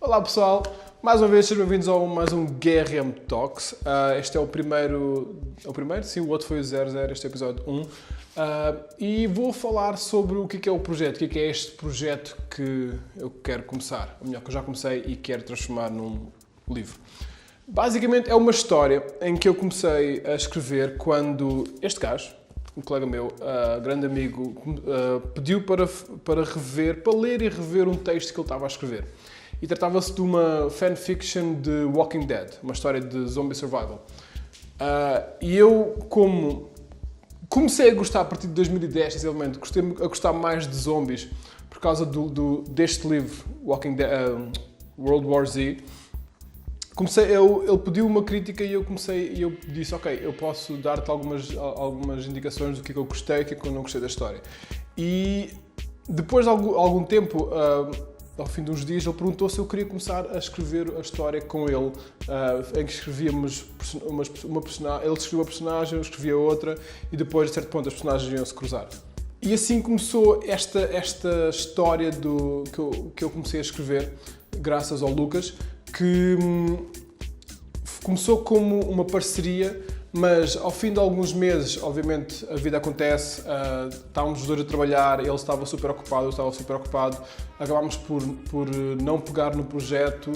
Olá pessoal, mais uma vez sejam bem-vindos a mais um GRM Talks. Este é o primeiro, sim, o outro foi o 00, este é o episódio 1. E vou falar sobre o que é o projeto, o que é este projeto que eu quero começar, ou melhor, que eu já comecei e quero transformar num livro. Basicamente é uma história em que eu comecei a escrever quando este gajo, um colega meu, grande amigo, pediu para ler e rever um texto que ele estava a escrever. E tratava-se de uma fanfiction de Walking Dead, uma história de zombie survival. E eu, como comecei a gostar a partir de 2010, sinceramente, comecei a gostar mais de zombies por causa deste livro, Walking Dead, World War Z. Ele pediu uma crítica e eu disse, ok, eu posso dar-te algumas indicações do que eu gostei e o que eu não gostei da história. E depois de algum tempo, ao fim de uns dias, ele perguntou se eu queria começar a escrever a história com ele, em que escrevíamos uma personagem, ele escrevia uma personagem, eu escrevia outra, e depois, a certo ponto, as personagens iam se cruzar. E assim começou esta história que eu comecei a escrever, graças ao Lucas, que começou como uma parceria, mas ao fim de alguns meses, obviamente, a vida acontece, estávamos os dois a trabalhar, ele estava super ocupado, eu estava super ocupado, acabámos por não pegar no projeto,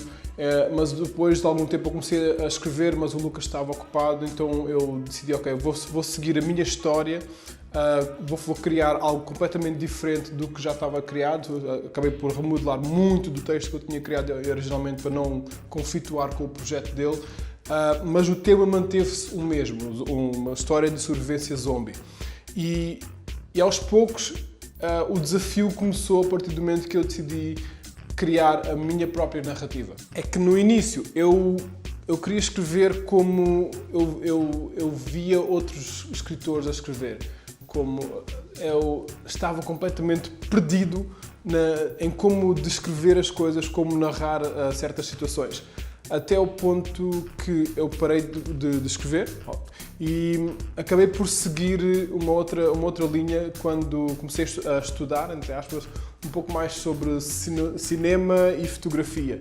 mas depois de algum tempo eu comecei a escrever, mas o Lucas estava ocupado, então eu decidi, ok, vou seguir a minha história, vou criar algo completamente diferente do que já estava criado. Acabei por remodelar muito do texto que eu tinha criado originalmente para não conflituar com o projeto dele. Mas o tema manteve-se o mesmo, uma história de sobrevivência zombie. E aos poucos o desafio começou a partir do momento que eu decidi criar a minha própria narrativa. É que no início eu queria escrever como eu via outros escritores a escrever, como eu estava completamente perdido em como descrever as coisas, como narrar certas situações. Até o ponto que eu parei de escrever e acabei por seguir uma outra linha quando comecei a estudar, entre aspas, um pouco mais sobre cinema e fotografia.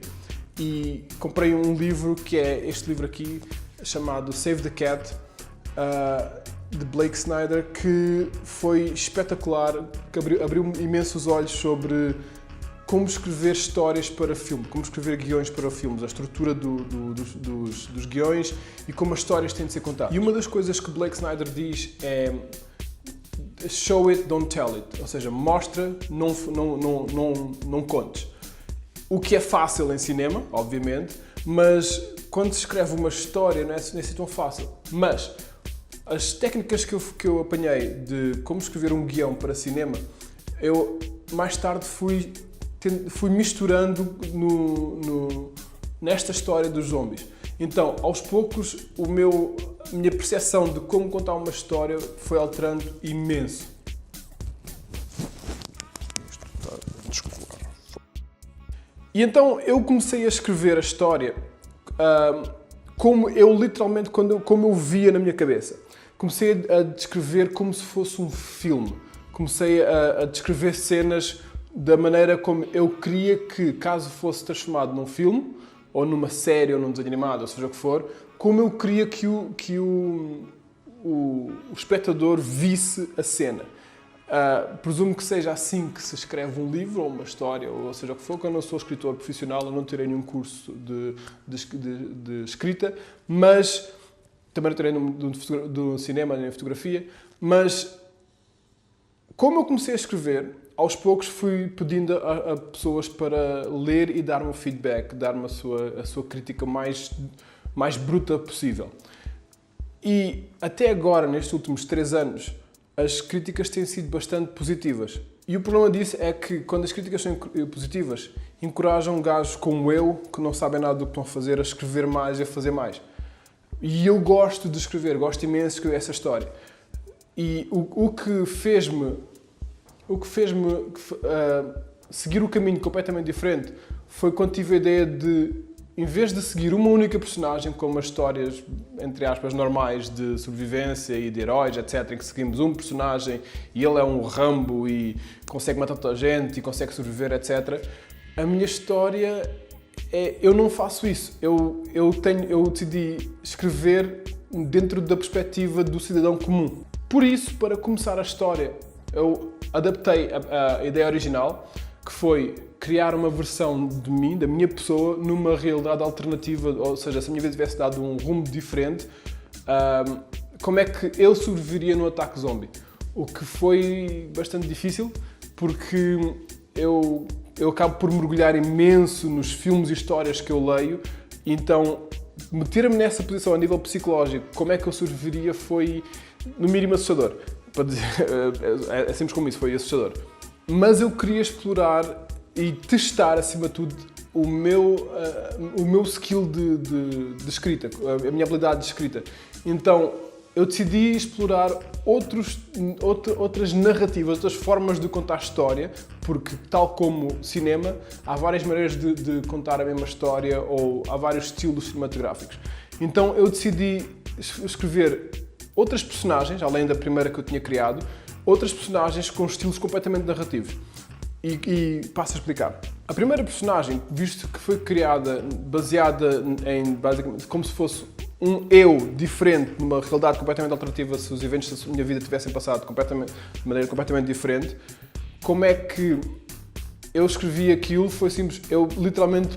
E comprei um livro que é este livro aqui, chamado Save the Cat, de Blake Snyder, que foi espetacular, que abriu imensos olhos sobre como escrever histórias para filme, como escrever guiões para filmes, a estrutura dos guiões e como as histórias têm de ser contadas. E uma das coisas que Blake Snyder diz é show it, don't tell it, ou seja, mostra, não contes. O que é fácil em cinema, obviamente, mas quando se escreve uma história não é assim tão fácil. Mas as técnicas que eu apanhei de como escrever um guião para cinema, eu mais tarde fui misturando nesta história dos zombies. Então, aos poucos, a minha percepção de como contar uma história foi alterando imenso. E então eu comecei a escrever a história como eu literalmente, como eu via na minha cabeça. Comecei a descrever como se fosse um filme. Comecei a descrever cenas da maneira como eu queria que, caso fosse transformado num filme, ou numa série, ou num desenho animado, ou seja o que for, como eu queria que o espectador visse a cena. Presumo que seja assim que se escreve um livro, ou uma história, ou seja o que for, porque eu não sou escritor profissional, eu não tirei nenhum curso de escrita, mas também não tirei do cinema nem fotografia, mas como eu comecei a escrever, aos poucos fui pedindo a pessoas para ler e dar-me feedback, dar-me a sua crítica mais bruta possível. E até agora, nestes últimos 3 anos, as críticas têm sido bastante positivas. E o problema disso é que, quando as críticas são positivas, encorajam gajos como eu, que não sabem nada do que estão a fazer, a escrever mais e a fazer mais. E eu gosto de escrever, gosto imenso de escrever essa história. E o que fez-me seguir o caminho completamente diferente foi quando tive a ideia de, em vez de seguir uma única personagem, como as histórias, entre aspas, normais de sobrevivência e de heróis, etc., em que seguimos um personagem e ele é um Rambo e consegue matar toda a gente e consegue sobreviver, etc., a minha história eu não faço isso. Eu decidi escrever dentro da perspectiva do cidadão comum. Por isso, para começar a história, eu adaptei a ideia original, que foi criar uma versão de mim, da minha pessoa, numa realidade alternativa, ou seja, se a minha vida tivesse dado um rumo diferente, como é que eu sobreviveria no ataque zombie? O que foi bastante difícil, porque eu acabo por mergulhar imenso nos filmes e histórias que eu leio, então meter-me nessa posição a nível psicológico, como é que eu sobreviveria, foi no mínimo assustador. Para dizer, é simples como isso, foi assustador. Mas eu queria explorar e testar, acima de tudo, o meu skill de escrita, a minha habilidade de escrita. Então, eu decidi explorar outras narrativas, outras formas de contar história, porque, tal como cinema, há várias maneiras de contar a mesma história ou há vários estilos cinematográficos. Então, eu decidi escrever outras personagens, além da primeira que eu tinha criado, outras personagens com estilos completamente narrativos. E passo a explicar. A primeira personagem, visto que foi criada baseada em, basicamente, como se fosse um eu diferente, numa realidade completamente alternativa, se os eventos da minha vida tivessem passado de maneira completamente diferente, como é que eu escrevi aquilo? Foi simples, eu literalmente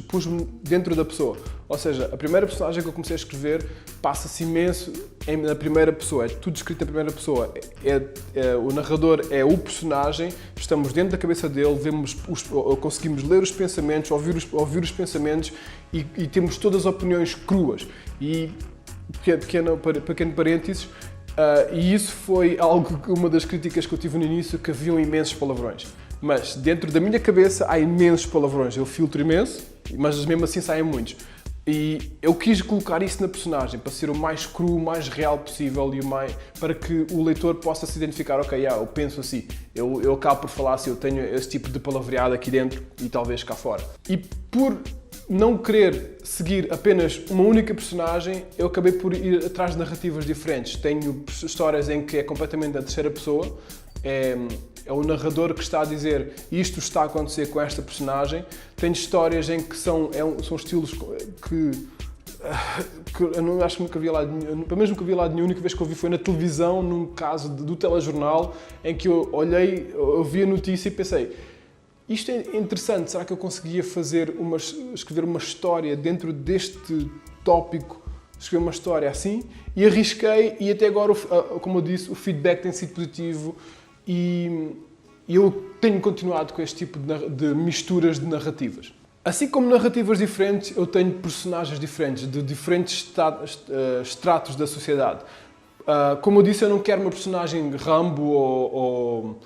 pus-me dentro da pessoa. Ou seja, a primeira personagem que eu comecei a escrever passa-se imenso na primeira pessoa, é tudo escrito na primeira pessoa. O narrador é o personagem, estamos dentro da cabeça dele, conseguimos ler os pensamentos, ouvir os pensamentos e temos todas as opiniões cruas. E, pequeno parênteses, e isso foi uma das críticas que eu tive no início, que haviam imensos palavrões. Mas dentro da minha cabeça há imensos palavrões, eu filtro imenso, mas mesmo assim saem muitos. E eu quis colocar isso na personagem, para ser o mais cru, o mais real possível para que o leitor possa se identificar, ok, eu penso assim, eu acabo por falar assim, eu tenho esse tipo de palavreado aqui dentro e talvez cá fora. E por não querer seguir apenas uma única personagem, eu acabei por ir atrás de narrativas diferentes. Tenho histórias em que é completamente a terceira pessoa, é o narrador que está a dizer isto está a acontecer com esta personagem. Tenho histórias em que são estilos que eu não acho que nunca vi lá nenhum, pelo menos nunca vi lá nenhum. A única vez que eu vi foi na televisão, num caso do telejornal, em que eu olhei, eu vi a notícia e pensei, isto é interessante, será que eu conseguia escrever uma história dentro deste tópico, escrever uma história assim? E arrisquei, e até agora, como eu disse, o feedback tem sido positivo. E eu tenho continuado com este tipo de misturas de narrativas. Assim como narrativas diferentes, eu tenho personagens diferentes, de diferentes estratos da sociedade. Como eu disse, eu não quero uma personagem Rambo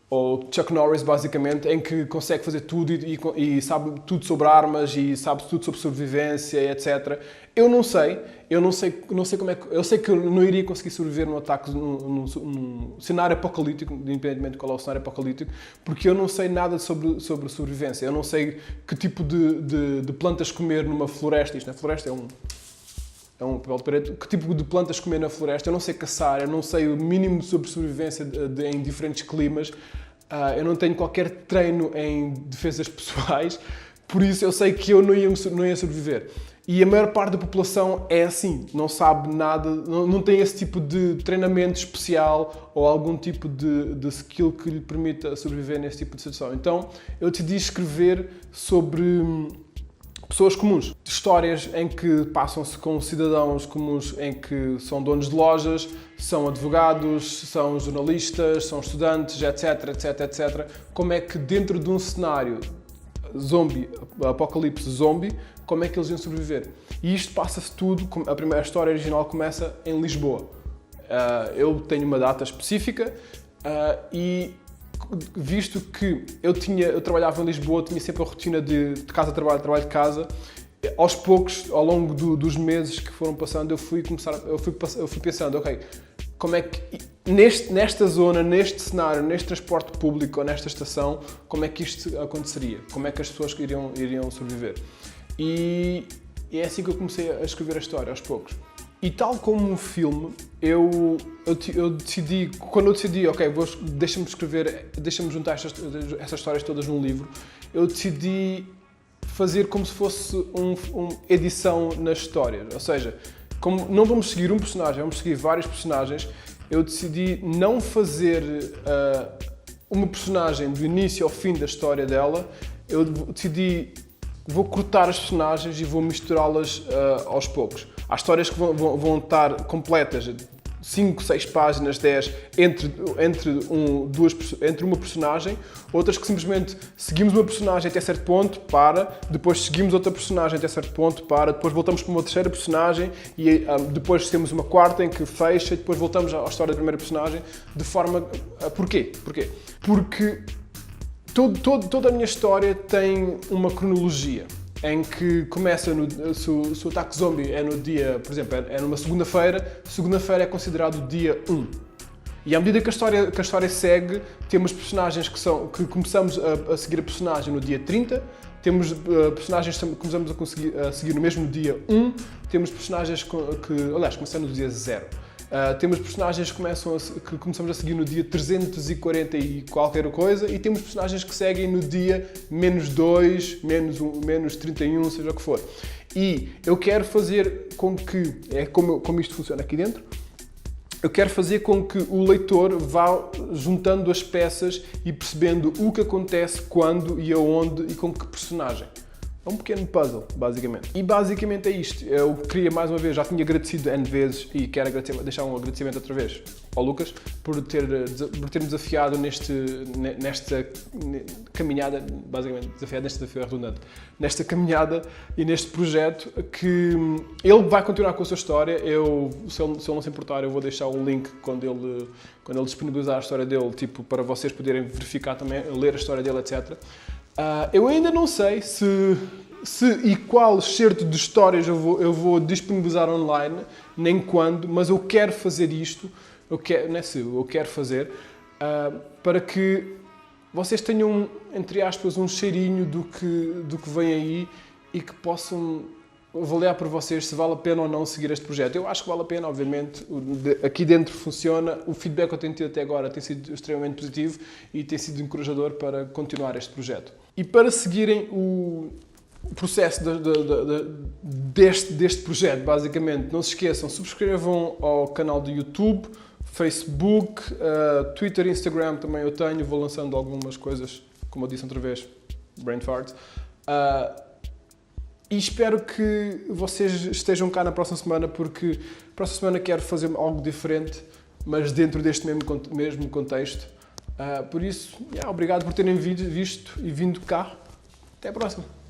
ou Chuck Norris, basicamente, em que consegue fazer tudo e sabe tudo sobre armas e sabe tudo sobre sobrevivência, etc. Eu não sei como é que... Eu sei que eu não iria conseguir sobreviver num ataque, num cenário apocalíptico, independentemente de qual é o cenário apocalíptico, porque eu não sei nada sobre sobrevivência. Eu não sei que tipo de plantas comer numa floresta. Isto na floresta é um papel de parede. Que tipo de plantas comer na floresta? Eu não sei caçar, eu não sei o mínimo sobre sobrevivência em diferentes climas. Eu não tenho qualquer treino em defesas pessoais, por isso eu sei que eu não ia sobreviver. E a maior parte da população é assim, não sabe nada, não tem esse tipo de treinamento especial ou algum tipo de skill que lhe permita sobreviver nesse tipo de situação. Então eu decidi escrever sobre pessoas comuns, histórias em que passam-se com cidadãos comuns, em que são donos de lojas, são advogados, são jornalistas, são estudantes, etc, etc, etc. Como é que dentro de um cenário zombie, apocalipse zombie, como é que eles iam sobreviver? E isto passa-se tudo, a história original começa em Lisboa. Eu tenho uma data específica e visto que eu trabalhava em Lisboa, tinha sempre a rotina de casa-trabalho, trabalho-casa, aos poucos, ao longo dos meses que foram passando, eu fui pensando, ok, como é que nesta zona, neste cenário, neste transporte público ou nesta estação, como é que isto aconteceria? Como é que as pessoas iriam sobreviver? E é assim que eu comecei a escrever a história, aos poucos. E tal como um filme, eu decidi, quando eu decidi, ok, deixa-me juntar essas histórias todas num livro, eu decidi fazer como se fosse uma edição na história. Ou seja, como não vamos seguir um personagem, vamos seguir vários personagens, eu decidi não fazer uma personagem do início ao fim da história dela. Eu decidi, vou cortar as personagens e vou misturá-las aos poucos. Há histórias que vão estar completas, 5, 6 páginas, 10, entre uma personagem, outras que simplesmente seguimos uma personagem até certo ponto, depois seguimos outra personagem até certo ponto, depois voltamos para uma terceira personagem e depois temos uma quarta em que fecha e depois voltamos à história da primeira personagem, de forma... Porquê? Porque toda a minha história tem uma cronologia, em que começa, se o ataque zombie é no dia, por exemplo, é numa segunda-feira é considerado o dia 1. E à medida que a história segue, temos personagens que começamos a seguir a personagem no dia 30, temos personagens que começamos a seguir no mesmo dia 1, temos personagens começam no dia 0. Temos personagens que começamos a seguir no dia 340 e qualquer coisa, e temos personagens que seguem no dia -2, menos 31, seja o que for. E eu quero fazer com que, como isto funciona aqui dentro, eu quero fazer com que o leitor vá juntando as peças e percebendo o que acontece, quando e aonde e com que personagem. É um pequeno puzzle, basicamente. E basicamente é isto. Eu queria, mais uma vez, já tinha agradecido N vezes e quero deixar um agradecimento outra vez ao Lucas por ter-me desafiado nesta caminhada, basicamente, desafiado neste desafio é redundante, nesta caminhada e neste projeto, que ele vai continuar com a sua história. Se ele não se importar, eu vou deixar o link quando ele disponibilizar a história dele, tipo, para vocês poderem verificar também, ler a história dele, etc. Eu ainda não sei se e qual excerto de histórias eu vou disponibilizar online, nem quando, mas eu quero fazer isto, eu quero fazer, para que vocês tenham, entre aspas, um cheirinho do que vem aí e que possam avaliar por vocês se vale a pena ou não seguir este projeto. Eu acho que vale a pena, obviamente. Aqui dentro funciona. O feedback que eu tenho tido até agora tem sido extremamente positivo e tem sido encorajador para continuar este projeto. E para seguirem o processo deste projeto, basicamente, não se esqueçam, subscrevam ao canal do YouTube, Facebook, Twitter, Instagram também eu tenho. Vou lançando algumas coisas, como eu disse outra vez, brain fart. E espero que vocês estejam cá na próxima semana, porque na próxima semana quero fazer algo diferente, mas dentro deste mesmo contexto. Por isso, obrigado por terem visto e vindo cá. Até a próxima!